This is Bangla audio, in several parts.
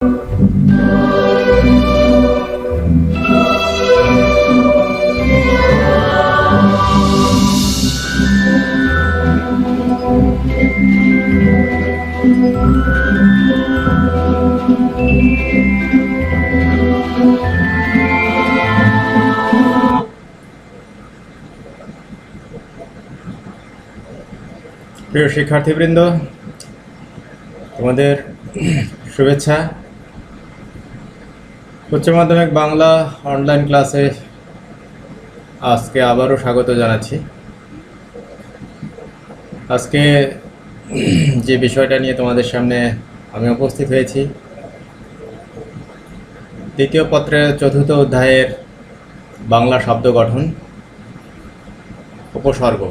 প্রিয় শিক্ষার্থীবৃন্দ, তোমাদের শুভেচ্ছা। উচ্চ মাধ্যমিক বাংলা অনলাইন ক্লাসে আজকে আবারও স্বাগত জানাচ্ছি। আজকে যে বিষয়টা নিয়ে তোমাদের সামনে আমি উপস্থিত হয়েছি, দ্বিতীয় পত্রের চতুর্থ অধ্যায়ের বাংলা শব্দ গঠন, উপসর্গ,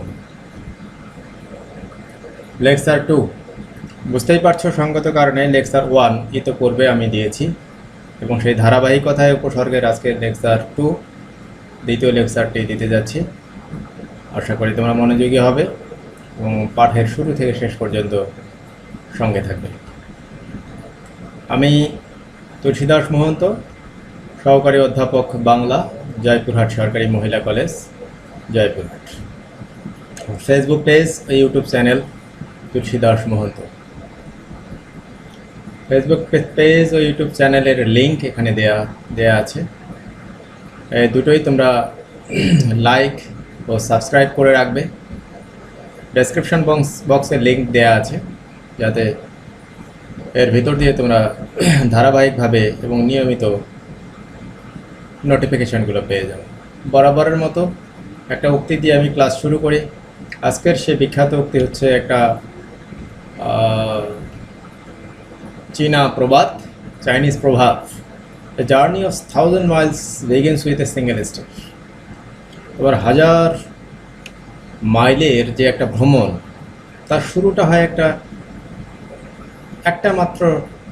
লেকচার 2। বুঝতেই পারছো, সঙ্গত কারণে লেকচার 1 ইতিপূর্বে আমি দিয়েছি এবং সেই ধারাবাহিকতায় উপসর্গের আজকে লেকচার 2 দ্বিতীয় লেকচারটি দিতে যাচ্ছি। আশা করি তোমরা মনোযোগী হবে এবং পাঠের শুরু থেকে শেষ পর্যন্ত সঙ্গে থাকবে। আমি তুলসীদাস মহন্ত, সহকারী অধ্যাপক বাংলা, জয়পুরহাট সরকারি মহিলা কলেজ, জয়পুরহাট। ফেসবুক পেজ ও YouTube channel Tulsidas Mohanta. Facebook page ও ইউটিউব চ্যানেলের লিঙ্ক এখানে দেয়া আছে। দুটোই তোমরা লাইক ও সাবস্ক্রাইব করে রাখবে। ডেসক্রিপশন বক্সে লিঙ্ক দেয়া আছে, যাতে এর ভিতর দিয়ে তোমরা ধারাবাহিকভাবে এবং নিয়মিত নোটিফিকেশানগুলো পেয়ে যাও। বরাবরের মতো একটা উক্তি দিয়ে আমি ক্লাস শুরু করি। আজকের সে বিখ্যাত উক্তি হচ্ছে একটা চীনা প্রবাদ, চাইনিজ প্রভাব, a journey of 1000 miles begins with a single step। এবার 1000 মাইলের যে একটা ভ্রমণ, তার শুরুটা হয় একটা মাত্র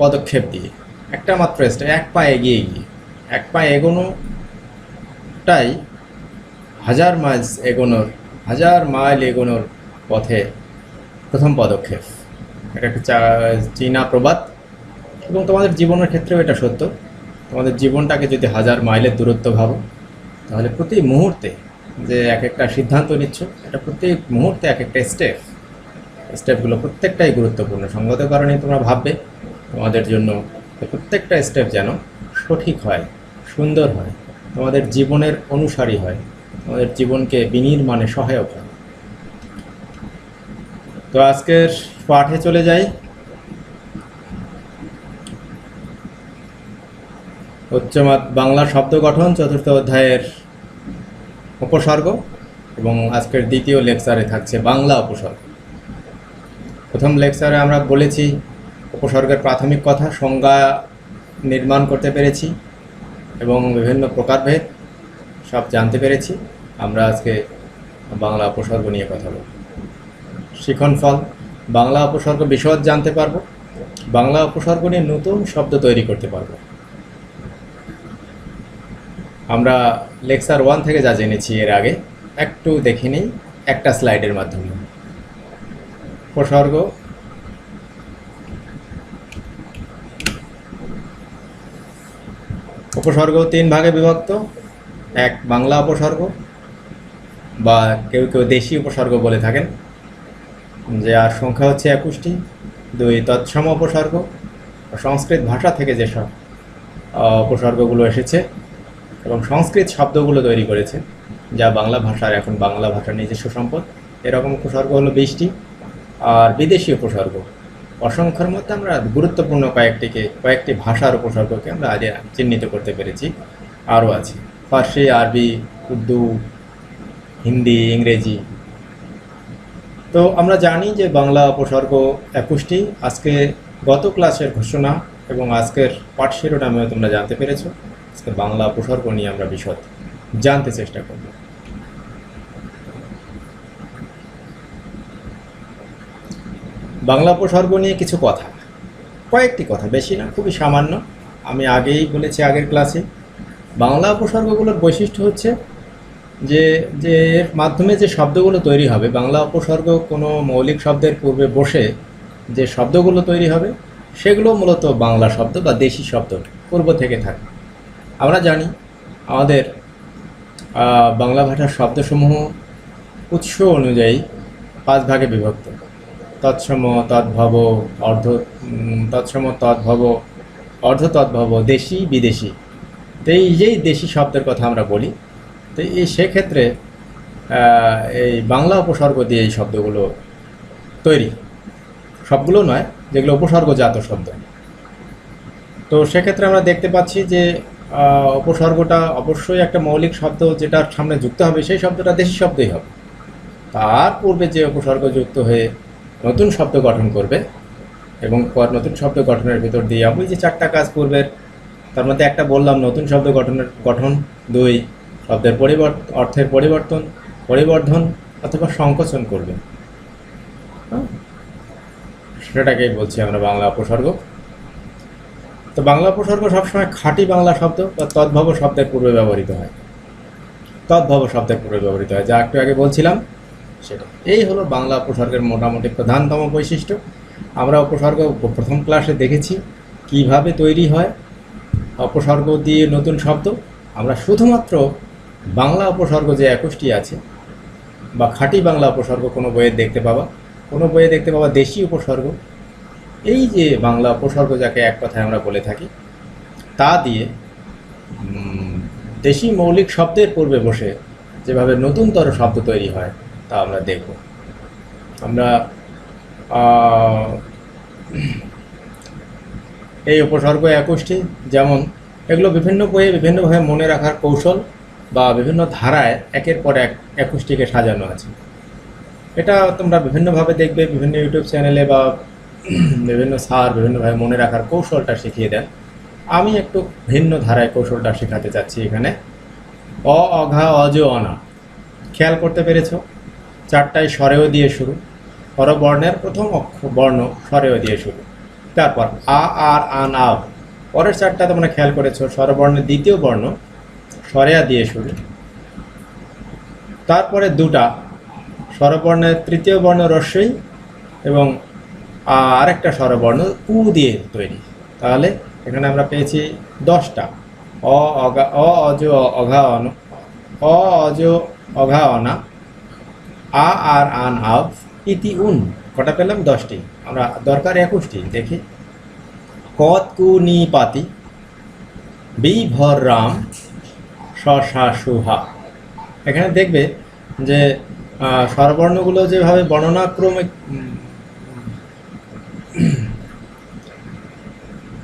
পদক্ষেপ দিয়ে, একটা মাত্র স্টেপ, এক পা এগিয়ে গিয়ে। এক পা এগোনোটাই 1000 মাইল এগোনোর পথে প্রথম পদক্ষেপ। এটা একটা চীনা প্রবাদ এবং তোমাদের জীবনের ক্ষেত্রেও এটা সত্য। তোমাদের জীবনটাকে যদি 1000 মাইলের দূরত্ব ভাবো, তাহলে প্রতি মুহূর্তে যে এক একটা সিদ্ধান্ত নিচ্ছ, এটা প্রতি মুহূর্তে এক একটা স্টেপগুলো প্রত্যেকটাই গুরুত্বপূর্ণ। সঙ্গত কারণে তোমরা ভাববে তোমাদের জন্য প্রত্যেকটা স্টেপ যেন সঠিক হয়, সুন্দর হয়, তোমাদের জীবনের অনুসারী হয়, তোমাদের জীবনকে বিনির্মাণে সহায়ক হয়। তো আজকের পাঠে চলে যাই। বাংলা শব্দ গঠন চতুর্থ অধ্যায়ের উপসর্গ এবং আজকের দ্বিতীয় লেকচারে থাকছে বাংলা উপসর্গ। প্রথম লেকচারে আমরা বলেছি উপসর্গের প্রাথমিক কথা, সংজ্ঞা নির্মাণ করতে পেরেছি এবং বিভিন্ন প্রকারভেদ সব জানতে পেরেছি। আমরা আজকে বাংলা উপসর্গ নিয়ে কথা বলব। শিখনফল, বাংলা উপসর্গ বিশদ জানতে পারবো, বাংলা উপসর্গ নিয়ে নতুন শব্দ তৈরি করতে পারবো। আমরা লেকচার 1 থেকে যা জেনেছি এর আগে একটু দেখে নিই একটা স্লাইডের মাধ্যমে। উপসর্গ, উপসর্গ 3 ভাগে বিভক্ত। এক, বাংলা উপসর্গ বা কেউ কেউ দেশি উপসর্গ বলে থাকেন, যার সংখ্যা হচ্ছে 21টি। 2, তৎসম উপসর্গ, সংস্কৃত ভাষা থেকে যেসব উপসর্গগুলো এসেছে এবং সংস্কৃত শব্দগুলো তৈরি করেছে, যা বাংলা ভাষার এখন বাংলা ভাষার নিজস্ব সম্পদ। এরকম উপসর্গ হলো 20টি। আর বিদেশি উপসর্গ অসংখ্যের মধ্যে আমরা গুরুত্বপূর্ণ কয়েকটি ভাষার উপসর্গকে আমরা আগে চিহ্নিত করতে পেরেছি। আরও আছে ফার্সি, আরবি, উর্দু, হিন্দি, ইংরেজি। তো আমরা জানি যে বাংলা উপসর্গ 21টি। আজকে গত ক্লাসের ঘোষণা এবং আজকের পাঠ শিরোনামেও তোমরা জানতে পেরেছো। আজকে বাংলা উপসর্গ নিয়ে আমরা বিশদ জানতে চেষ্টা করব। বাংলা উপসর্গ নিয়ে কিছু কথা, কয়েকটি কথা, বেশি না, খুবই সামান্য। আমি আগেই বলেছি আগের ক্লাসে, বাংলা উপসর্গগুলোর বৈশিষ্ট্য হচ্ছে যে এর মাধ্যমে যে শব্দগুলো তৈরি হবে, বাংলা উপসর্গ কোনো মৌলিক শব্দের পূর্বে বসে যে শব্দগুলো তৈরি হবে, সেগুলো মূলত বাংলা শব্দ বা দেশি শব্দ পূর্ব থেকে থাকে। আমরা জানি আমাদের বাংলা ভাষার শব্দসমূহ উৎস অনুযায়ী 5 ভাগে বিভক্ত: তৎসম, তদ্ভব, তৎসম, তদ্ভব, অর্ধ তদ্ভব, দেশি, বিদেশি। তো এই যেই দেশি শব্দের কথা আমরা বলি, তো সেক্ষেত্রে এই বাংলা উপসর্গ দিয়ে এই শব্দগুলো তৈরি, সবগুলো নয়, যেগুলো উপসর্গজাত শব্দ। তো সেক্ষেত্রে আমরা দেখতে পাচ্ছি যে উপসর্গটা অবশ্যই একটা মৌলিক শব্দ যেটার সামনে যুক্ত হবে, সেই শব্দটা দেশি শব্দই হবে। তার পূর্বে যে উপসর্গ যুক্ত হয়ে নতুন শব্দ গঠন করবে, এবং নতুন শব্দ গঠনের ভিতর দিয়ে ওই যে 4টা কাজ পূর্বের, তার মধ্যে একটা বললাম নতুন শব্দ গঠন, 2 শব্দের অর্থের পরিবর্তন, পরিবর্ধন অথবা সংকোচন করবে, সেটাকেই বলছি আমরা বাংলা উপসর্গ। তো বাংলা উপসর্গ সবসময় খাঁটি বাংলা শব্দ বা তদ্ভব শব্দের পূর্বে ব্যবহৃত হয়, তদ্ভব শব্দের পূর্বে ব্যবহৃত হয়, যা একটু আগে বলছিলাম সেটা। এই হলো বাংলা উপসর্গের মোটামুটি প্রধানতম বৈশিষ্ট্য। আমরা উপসর্গ প্রথম ক্লাসে দেখেছি কিভাবে তৈরি হয় উপসর্গ দিয়ে নতুন শব্দ। আমরা শুধুমাত্র বাংলা উপসর্গ যে 21টি আছে বা খাঁটি বাংলা উপসর্গ কোনো বইয়ে দেখতে পাবা দেশি উপসর্গ। এই যে বাংলা উপসর্গ যাকে এক কথায় আমরা বলে থাকি, তা দিয়ে দেশি মৌলিক শব্দের পূর্বে বসে যেভাবে নতুনতর শব্দ তৈরি হয় তা আমরা দেখব। আমরা এই উপসর্গ 21টি, যেমন এগুলো বিভিন্ন বইয়ে বিভিন্নভাবে মনে রাখার কৌশল বা বিভিন্ন ধারায় একের পর এক 21টিকে সাজানো আছে। এটা তোমরা বিভিন্নভাবে দেখবে, বিভিন্ন ইউটিউব চ্যানেলে বা বিভিন্ন স্যার বিভিন্নভাবে মনে রাখার কৌশলটা শিখিয়ে দেন। আমি একটু ভিন্ন ধারায় কৌশলটা শেখাতে চাচ্ছি এখানে। অ, অঘা, অজ, অনা, খেয়াল করতে পেরেছ? 4টায় স্বরেও দিয়ে শুরু, স্বরবর্ণের প্রথম বর্ণ স্বরেও দিয়ে শুরু। তারপর আ, আর, আন, আব, পরের 4টা তোমরা খেয়াল করেছ স্বরবর্ণের দ্বিতীয় বর্ণ স্বরেয়া দিয়ে শুরু। তারপরে 2টা স্বরবর্ণের তৃতীয় বর্ণ রস্বই এবং আরেকটা স্বরবর্ণ উ দিয়ে তৈরি। তাহলে এখানে আমরা পেয়েছি 10টা। অ, অজ, অঘা, অন, অ, অজ, অঘা, অনা, আ, আর, আন, আব, ইতি, উন। কটা পেলাম? 10টি। আমরা দরকার 21টি দেখি। কত, কু, নি, পাতি, বি, ভর, রাম, স, সা, সুহা। এখানে দেখবে যে স্বরবর্ণগুলো যেভাবে বর্ণনাক্রমিক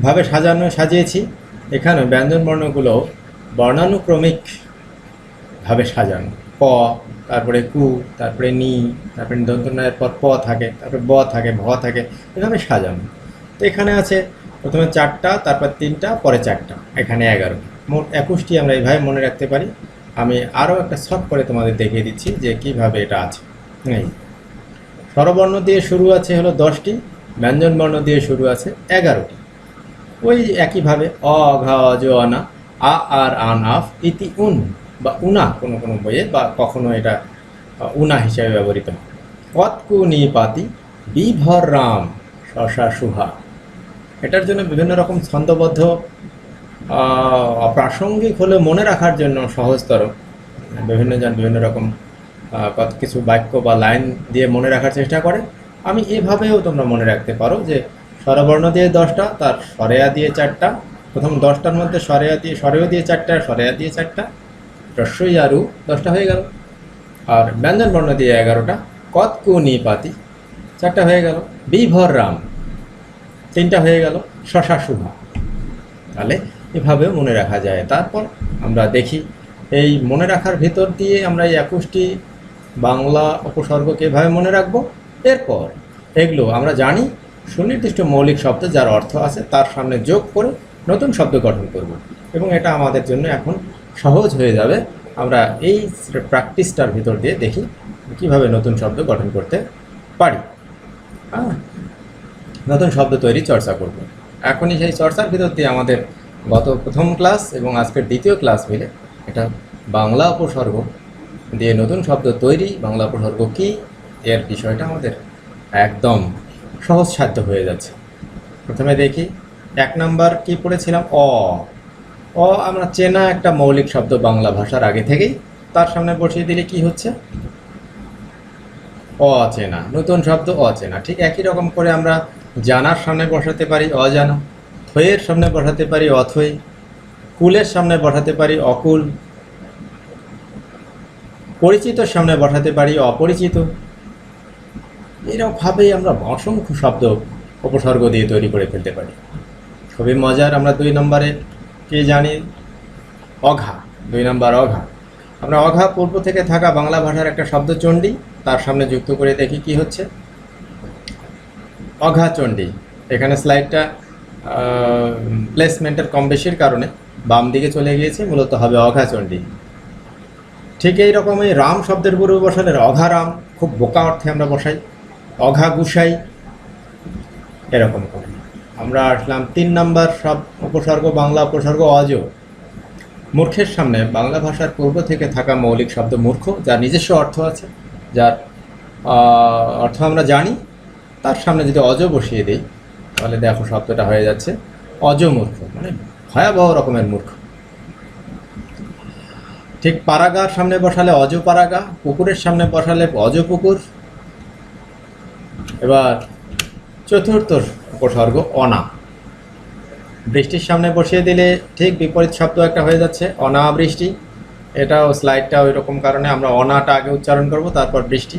ভাবে সাজিয়েছি, এখানে ব্যঞ্জনবর্ণগুলো বর্ণানুক্রমিক ভাবে সাজানো। ক, তারপরে কু, তারপরে নি, তারপরে দন্তন্বয়ের পর প থাকে, তারপরে ব থাকে, ভ থাকে, এভাবে সাজানো। তো এখানে আছে প্রথমে 4টা, তারপর 3টা, পরে 4টা, এখানে 11। মোট 21টি আমরা এইভাবে মনে রাখতে পারি। আমি আরও একটা শর্ট করে তোমাদের দেখিয়ে দিচ্ছি যে কিভাবে এটা আছে। এই স্বরবর্ণ দিয়ে শুরু আছে হলো 10টি, ব্যঞ্জনবর্ণ দিয়ে শুরু আছে 11টি। ওই একইভাবে অ, ঘা, অজ, অনা, আ, আর, আন, আফ, ইতি, উন বা উনা কোনো কোনো বইয়ে, বা কখনো এটা উনা হিসেবে ব্যবহৃত হয়। কত, কু, নি, পাতি, বি, ভর, রাম, স, সা, সুহা। এটার জন্য বিভিন্ন রকম ছন্দবদ্ধ, প্রাসঙ্গিক হলে মনে রাখার জন্য সহজতর বিভিন্নজন বিভিন্ন রকম কত কিছু বাক্য বা লাইন দিয়ে মনে রাখার চেষ্টা করে। আমি এভাবেও তোমরা মনে রাখতে পারো যে স্বরবর্ণ দিয়ে 10টা, তার স্বরেয়া দিয়ে 4টা, প্রথম 10টার মধ্যে স্বরেও দিয়ে 4টা, স্বরেয়া দিয়ে 4টা, রস্বই আরু 10টা হয়ে গেল। আর ব্যঞ্জনবর্ণ দিয়ে 11টা, কত, কু, নি, পাতি 4টা হয়ে গেল, বি, ভর, রাম 3টা হয়ে গেল, স, সা, সুহা। তাহলে এভাবেও মনে রাখা যায়। তারপর আমরা দেখি এই মনে রাখার ভেতর দিয়ে আমরা এই 21টি বাংলা উপসর্গকে এভাবে মনে রাখবো। এরপর এগুলো আমরা জানি সুনির্দিষ্ট মৌলিক শব্দ যার অর্থ আছে তার সামনে যোগ করে নতুন শব্দ গঠন করব, এবং এটা আমাদের জন্য এখন সহজ হয়ে যাবে। আমরা এই প্র্যাকটিসটার ভিতর দিয়ে দেখি কিভাবে নতুন শব্দ গঠন করতে পারি। নতুন শব্দ তৈরি চর্চা করব। এখনই সেই চর্চার ভিতর দিয়ে আমাদের গত প্রথম ক্লাস এবং আজকের দ্বিতীয় ক্লাস মিলে এটা বাংলা উপসর্গ দিয়ে নতুন শব্দ তৈরি, বাংলা উপসর্গ কী এর বিষয়টা আমাদের একদম সহজসাধ্য হয়ে যাচ্ছে। প্রথমে দেখি 1 নাম্বার কি পড়েছিলাম, অ আমরা চেনা একটা মৌলিক শব্দ বাংলা ভাষার আগে থেকেই, তার সামনে বসিয়ে দিলে কি হচ্ছে, অচেনা। নতুন শব্দ অচেনা। ঠিক একই রকম করে আমরা জানার সামনে বসাতে পারি অজানা, থইয়ের সামনে বসাতে পারি অথই, কুলের সামনে বসাতে পারি অকুল, পরিচিতর সামনে বসাতে পারি অপরিচিত। এরকমভাবেই আমরা অসংখ্য শব্দ উপসর্গ দিয়ে তৈরি করে ফেলতে পারি। খুবই মজার। আমরা 2 নম্বরে কি জানি, অঘা। 2 নম্বর অঘা। আমরা অঘা পূর্ব থেকে থাকা বাংলা ভাষার একটা শব্দচণ্ডী, তার সামনে যুক্ত করে দেখি কি হচ্ছে, অঘাচণ্ডী। এখানে স্লাইডটা প্লেসমেন্টের কম বেশির কারণে বাম দিকে চলে গিয়েছে, মূলত হবে অঘাচণ্ডী। ঠিক এই রকমই রাম শব্দের পূর্বে বসালে অঘারাম, খুব বোকা অর্থে আমরা বসাই, অঘা গুসাই, এরকম করে। আমরা আসলাম 3 নম্বর উপসর্গ, বাংলা উপসর্গ অজ। মূর্খের সামনে বাংলা ভাষার পূর্ব থেকে থাকা মৌলিক শব্দ মূর্খ, যার নিজস্ব অর্থ আছে, যার অর্থ আমরা জানি, তার সামনে যদি অজ বসিয়ে দিই তাহলে দেখো শব্দটা হয়ে যাচ্ছে অজমূর্খ, মানে ভয়াবহ রকমের মূর্খ। ঠিক পারাগার সামনে বসালে অজ পারাগা, পুকুরের সামনে বসালে অজ পুকুর। এবার 4র্থ উপসর্গ অনা। বৃষ্টির সামনে বসিয়ে দিলে ঠিক বিপরীত শব্দ একটা হয়ে যাচ্ছে, অনাবৃষ্টি। এটাও স্লাইডটা ওই রকম কারণে আমরা অনাটা আগে উচ্চারণ করব, তারপর বৃষ্টি।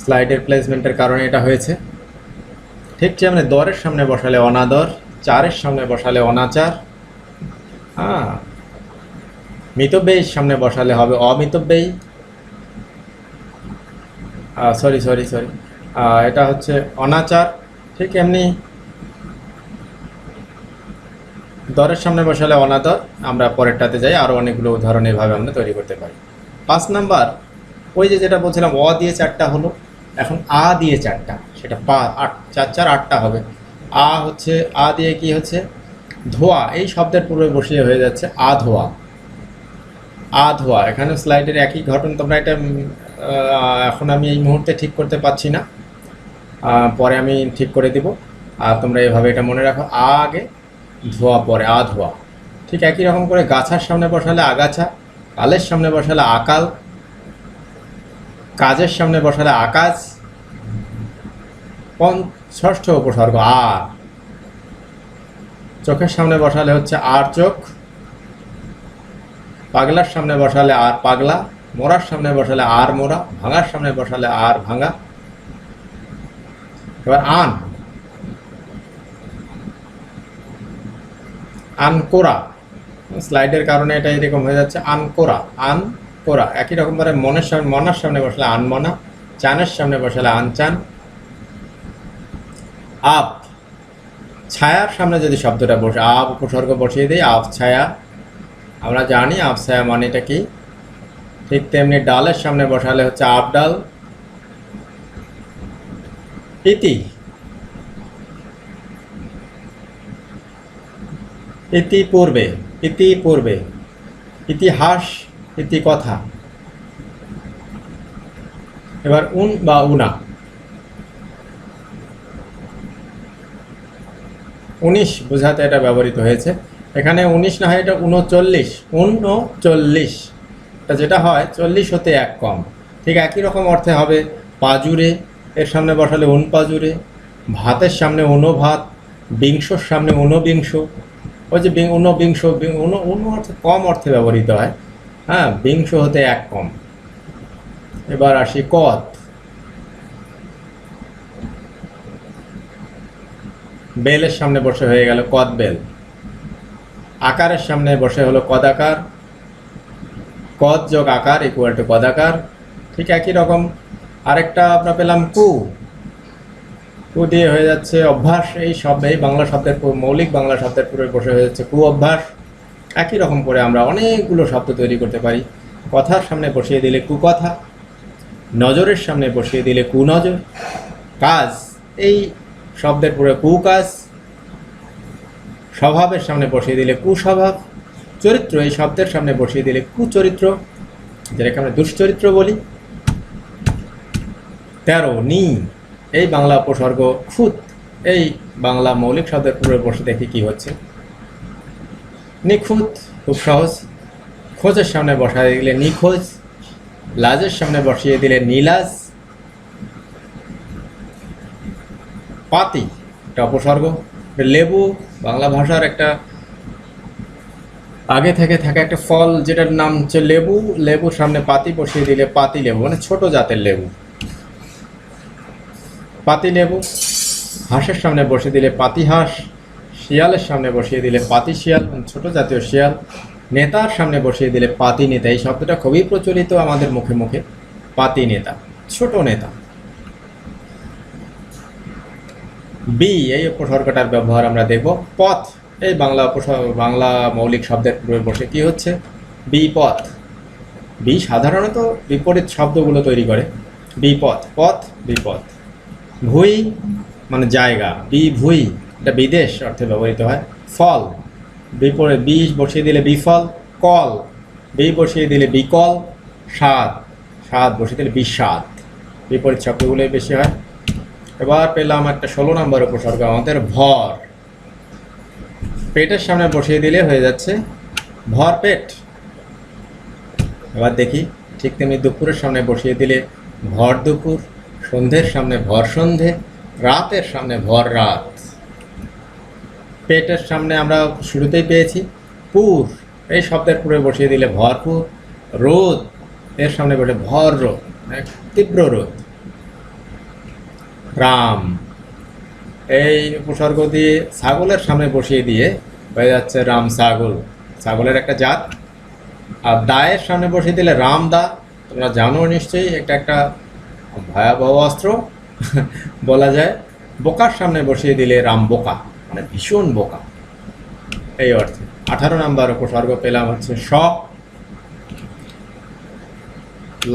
স্লাইডের প্লেসমেন্টের কারণে এটা হয়েছে। ঠিক যেমন দরের সামনে বসালে অনাদর, চারের সামনে বসালে অনাচার, মিতব্যয়ীর সামনে বসালে হবে অমিতব্যয়ী। সরি, এটা হচ্ছে অনাচার। ঠিক এমনি দরের সামনে বসালে অনাদর। আমরা পরেরটাতে যাই, আরও অনেকগুলো উদাহরণ এভাবে আমরা তৈরি করতে পারি। 5 নাম্বার, ওই যেটা বলছিলাম অ দিয়ে 4টা হলো, এখন আ দিয়ে 4টা, সেটা 8, 4 4 8টা হবে। আ হচ্ছে, আ দিয়ে কি হচ্ছে, ধোয়া। এই শব্দের পূর্বে বসিয়ে হয়ে যাচ্ছে আধোয়া, আধোয়া। এখানে স্লাইডের একই ঘটনা। তোমরা এটা এখন আমি এই মুহূর্তে ঠিক করতে পারছি না, পরে আমি ঠিক করে দিব। আর তোমরা এভাবে এটা মনে রাখো, আ আগে ধোয়া পরে, আধোয়া। ঠিক একই রকম করে গাছার সামনে বসালে আগাছা, কালের সামনে বসালে আকাল, কাজের সামনে বসালে আকাশ। 5ষ্ঠ উপসর্গ আর। চোখের সামনে বসালে হচ্ছে আর চোখ, পাগলার সামনে বসালে আর পাগলা, মোড়ার সামনে বসালে আর মোড়া, ভাঙার সামনে বসালে আর ভাঙা। এবার আন, আনকোরা। স্লাইডের কারণে এটা এরকম হয়ে যাচ্ছে আনকোরা, আনকোরা। একই রকমভাবে মনার সামনে বসালে আনমনা, চানের সামনে বসালে আনচান। আপ, ছায়ার সামনে যদি শব্দটা বসে আপ উপসর্গ বসিয়ে দিই, আপ ছায়া। আমরা জানি আপ ছায়া মানে এটা কি। ঠিক তেমনি ডালের সামনে বসালে হচ্ছে আপ ডাল। ইতি, ইতিপূর্বে, ইতিপূর্বে। ইতিহাস, ইতি কথা। এবার উন বা উনা। 19 বোঝাতে এটা ব্যবহৃত হয়েছে। এখানে 19 না হয় এটা 39, 39। এটা যেটা হয় 40 হতে 1 কম। ঠিক একই রকম অর্থে হবে পাজুরে, এর সামনে বসালে পাজুরে। ভাতের সামনে ভাত, বিংশর সামনে ঊনবিংশ। ওই যে ঊনবিংশ, অর্থে কম অর্থে ব্যবহৃত হয়। হ্যাঁ, বিংশ হতে 1 কম। এবার আসি কত। বেলের সামনে বসে হয়ে গেল কদ বেল। আকারের সামনে বসে হলো কদাকার। কদ যোগ আকার ইকুয়াল টু কদাকার। ঠিক একই রকম আরেকটা আমরা পেলাম কু। কু দিয়ে হয়ে যাচ্ছে অভ্যাস। এই বাংলা শব্দের মৌলিক বাংলা শব্দের পূর্বে বসে হয়ে যাচ্ছে কু অভ্যাস। একই রকম করে আমরা অনেকগুলো শব্দ তৈরি করতে পারি। কথার সামনে বসিয়ে দিলে কুকথা, নজরের সামনে বসিয়ে দিলে কুনজর। কাজ, এই শব্দের পূর্বে কুকাজ। স্বভাবের সামনে বসিয়ে দিলে কুস্বভাব। চরিত্র, এই শব্দের সামনে বসিয়ে দিলে কুচরিত্র, যেটাকে আমরা দুশ্চরিত্র বলি। 13 নি, এই বাংলা উপসর্গ খুত। এই বাংলা মৌলিক শব্দের পূর্বে বসে দেখি কি হচ্ছে। নিখুঁত, খুব সহজ। খোঁজের সামনে বসায় দিলে নিখোঁজ, লাজের সামনে বসিয়ে দিলে নীলাজ। পাতি একটা উপসর্গ। লেবু বাংলা ভাষার একটা আগে থেকে থাকা একটা ফল, যেটার নাম হচ্ছে লেবু। লেবুর সামনে পাতি বসিয়ে দিলে পাতি লেবু, মানে ছোট জাতের লেবু, পাতি লেবু। হাঁসের সামনে বসিয়ে দিলে পাতি হাঁস। শিয়ালের সামনে বসিয়ে দিলে পাতি শিয়াল, মানে ছোট জাতীয় শিয়াল। নেতার সামনে বসিয়ে দিলে পাতি নেতা। এই শব্দটা খুবই প্রচলিত আমাদের মুখে মুখে, পাতি নেতা, ছোট নেতা। বি, এই উপসর্গটার ব্যবহার আমরা দেখব। পথ, এই বাংলা মৌলিক শব্দের পূর্বে বসে কি হচ্ছে? বিপথ। বি সাধারণত বিপরীত শব্দগুলো তৈরি করে। বিপথ, পথ, বিপথ। ভুঁই মানে জায়গা, ভুঁই, এটা বিদেশ অর্থে ব্যবহৃত হয়। ফল, বিপরীত বি বসিয়ে দিলে বিফল। কল, বি বসিয়ে দিলে বিকল। স্বাদ, স্বাদ বসিয়ে দিলে বিস্বাদ। বিপরীত শব্দগুলোই বেশি হয়। এবার পেলাম একটা 16 নম্বর উপসর্গ আমাদের, ভর। পেটের সামনে বসিয়ে দিলে হয়ে যাচ্ছে ভর পেট। এবার দেখি, ঠিক তেমনি দুপুরের সামনে বসিয়ে দিলে ভর দুপুর। সন্ধ্যের সামনে ভর সন্ধে। রাতের সামনে ভর রাত। পেটের সামনে আমরা শুরুতেই পেয়েছি পুর, এই শব্দের পূর্বে বসিয়ে দিলে ভরপুর। রোদ, এর সামনে বসে ভর রোদ, তীব্র রোদ। রাম, এই উপসর্গ দিয়ে ছাগলের সামনে বসিয়ে দিয়ে হয়ে যাচ্ছে রাম ছাগল, ছাগলের একটা জাত। আর দায়ের সামনে বসিয়ে দিলে রাম দা। তোমরা জানো নিশ্চয়ই, এটা একটা ভয়াবহ অস্ত্র বলা যায়। বোকার সামনে বসিয়ে দিলে রাম বোকা, মানে ভীষণ বোকা, এই অর্থে। 18 নম্বর উপসর্গ পেলাম হচ্ছে স।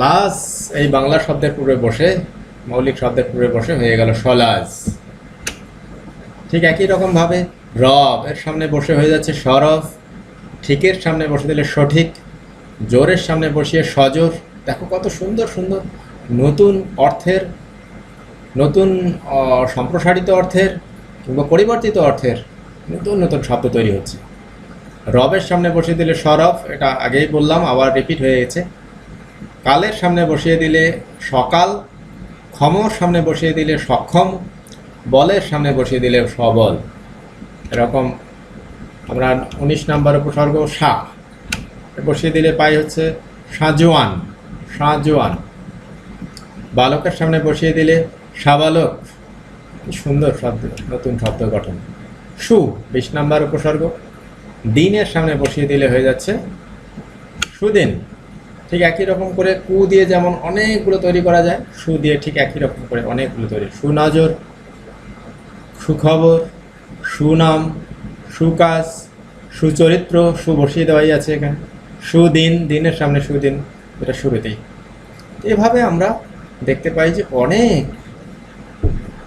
লাজ, এই বাংলা শব্দের পূর্বে বসে, মৌলিক শব্দের পূর্বে বসে হয়ে গেল সলাজ। ঠিক একই রকম ভাবে রব, এর সামনে বসে হয়ে যাচ্ছে সরব। ঠিকের সামনে বসে দিলে সঠিক। জোরের সামনে বসিয়ে সজোর। দেখো কত সুন্দর সুন্দর নতুন অর্থের, নতুন সম্প্রসারিত অর্থের কিংবা পরিবর্তিত অর্থের নতুন নতুন শব্দ তৈরি হচ্ছে। রবের সামনে বসিয়ে দিলে সরব, এটা আগেই বললাম, আবার রিপিট হয়ে গেছে। কালের সামনে বসিয়ে দিলে সকাল। ক্ষমর সামনে বসিয়ে দিলে সক্ষম। বলের সামনে বসিয়ে দিলে সবল। এরকম আমরা 19 নম্বর উপসর্গ সা, বসিয়ে দিলে পাই হচ্ছে সাজোয়ান, সাজোয়ান। বালকের সামনে বসিয়ে দিলে সাবালক। সুন্দর শব্দ, নতুন শব্দ গঠন। সু, 20 নম্বর উপসর্গ। দিনের সামনে বসিয়ে দিলে হয়ে যাচ্ছে সুদিন। ঠিক একই রকম করে কু দিয়ে যেমন অনেকগুলো তৈরি করা যায়, সু দিয়ে ঠিক একই রকম করে অনেকগুলো তৈরি। সুনজর, সুখবর, সুনাম, সুকাজ, সুচরিত্র, সু বসিয়ে দেওয়াই আছে এখানে। সুদিন, দিনের সামনে সুদিন, এটা শুরুতেই। এভাবে আমরা দেখতে পাই যে অনেক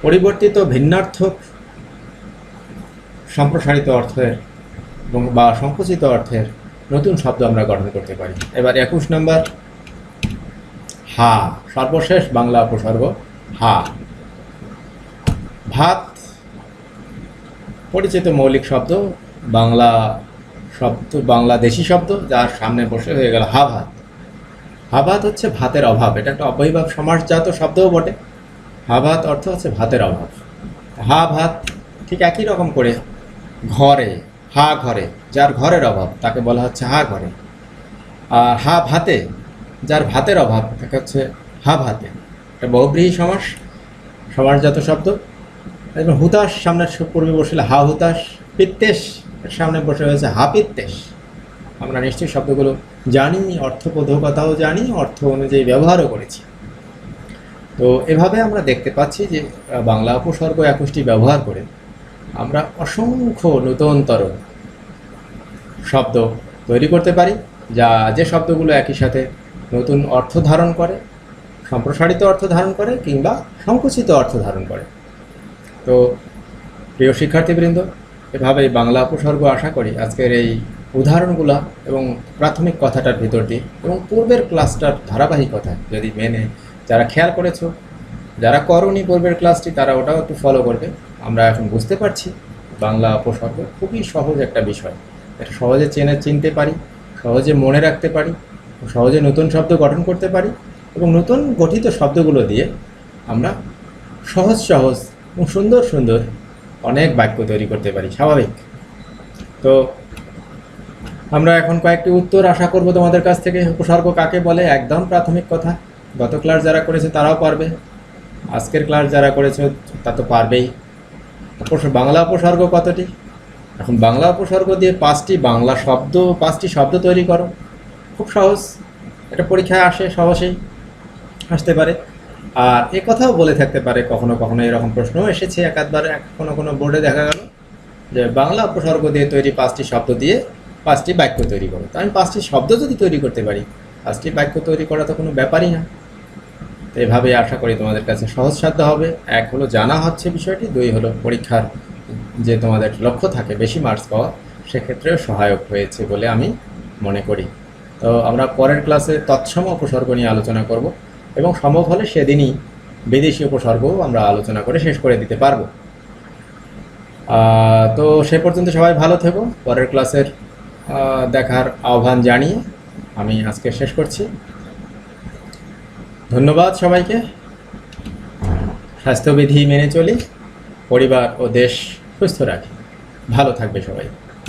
পরিবর্তিত, ভিন্নার্থক, সম্প্রসারিত অর্থের এবং বা সংকুচিত অর্থের নতুন শব্দ আমরা গঠন করতে পারি। এবার 21 নম্বর হা, সর্বশেষ বাংলা উপসর্গ হা। ভাত, পরিচিত মৌলিক শব্দ, বাংলা শব্দ, বাংলাদেশি শব্দ, যার সামনে বসে হয়ে গেল হা ভাত। হা ভাত হচ্ছে ভাতের অভাব, এটা একটা অব্যয়ভাব সমাসজাত শব্দও বটে। হা ভাত অর্থ হচ্ছে ভাতের অভাব। হা ভাত ঠিক একই রকম করে ঘরে, হা ঘরে, যার ঘরের অভাব তাকে বলা হচ্ছে হা ঘরে। আর হা ভাতে, যার ভাতের অভাব তাকে হচ্ছে হা ভাতে। এটা বহুব্রীহি সমাস, সমাসজাত শব্দ। এবং হুতাশ সামনে পূর্বে বসলে হা হুতাশ। পিত্তেশ, এর সামনে বসে হয়েছে হা পিত্তেশ। আমরা নিশ্চয়ই শব্দগুলো জানি, অর্থবোধকতাও জানি, অর্থ অনুযায়ী ব্যবহারও করেছি। তো এভাবে আমরা দেখতে পাচ্ছি যে বাংলা উপসর্গ 21টি ব্যবহার করে আমরা অসংখ্য নূতনতর শব্দ তৈরি করতে পারি, যে শব্দগুলো একই সাথে নতুন অর্থ ধারণ করে, সম্প্রসারিত অর্থ ধারণ করে কিংবা সংকুচিত অর্থ ধারণ করে। তো প্রিয় শিক্ষার্থীবৃন্দ, এভাবেই বাংলা উপসর্গ আশা করি আজকের এই উদাহরণগুলো এবং প্রাথমিক কথাটার ভিতর দিয়ে এবং পূর্বের ক্লাসটার ধারাবাহিকতা যদি মেনে যারা খেয়াল করেছো, যারা করনি পূর্বের ক্লাসটি, তারা ওটাও একটু ফলো করবে। আমরা এখন বুঝতে পারছি বাংলা উপসর্গ খুবই সহজ একটা বিষয়। এটা সহজে চিনতে পারি, সহজে মনে রাখতে পারি, সহজে নতুন শব্দ গঠন করতে পারি এবং নতুন গঠিত শব্দগুলো দিয়ে আমরা সহজ সহজ এবং সুন্দর সুন্দর অনেক বাক্য তৈরি করতে পারি। স্বাভাবিক। তো আমরা এখন কয়েকটি উত্তর আশা করব তোমাদের কাছ থেকে। উপসর্গ কাকে বলে? একদম প্রাথমিক কথা, গত ক্লাস যারা করেছে তারাও পারবে, আজকের ক্লাস যারা করেছে তা তো পারবেই। বাংলা উপসর্গ কতটি? এখন বাংলা উপসর্গ দিয়ে পাঁচটি শব্দ তৈরি করো। খুব সহজ, এটা পরীক্ষায় আসে, সহজেই আসতে পারে। আর এ কথাও বলে থাকতে পারে, কখনো কখনো এরকম প্রশ্নও এসেছে একাধবার, কোনো বোর্ডে দেখা গেল যে বাংলা উপসর্গ দিয়ে তৈরি 5টি শব্দ দিয়ে 5টি বাক্য তৈরি করো। তো আমি 5টি শব্দ যদি তৈরি করতে পারি, 5টি বাক্য তৈরি করা তো কোনো ব্যাপারই না। তো এভাবেই আশা করি তোমাদের কাছে সহজসাধ্য হবে। 1 হলো জানা হচ্ছে বিষয়টি, 2 হলো পরীক্ষার যে তোমাদের লক্ষ্য থাকে বেশি মার্কস পাওয়া, সেক্ষেত্রেও সহায়ক হয়েছে বলে আমি মনে করি। তো আমরা পরের ক্লাসে তৎসম উপসর্গ নিয়ে আলোচনা করব এবং সম্ভব হলে সেদিনই বিদেশি উপসর্গও আমরা আলোচনা করে শেষ করে দিতে পারবো। তো সে পর্যন্ত সবাই ভালো থেকো। পরের ক্লাসের দেখার আহ্বান জানিয়ে আমি আজকে শেষ করছি। ধন্যবাদ সবাইকে। স্বাস্থ্যবিধি মেনে চলি, পরিবার ও দেশ সুস্থ রাখি। ভালো থাকবে সবাই।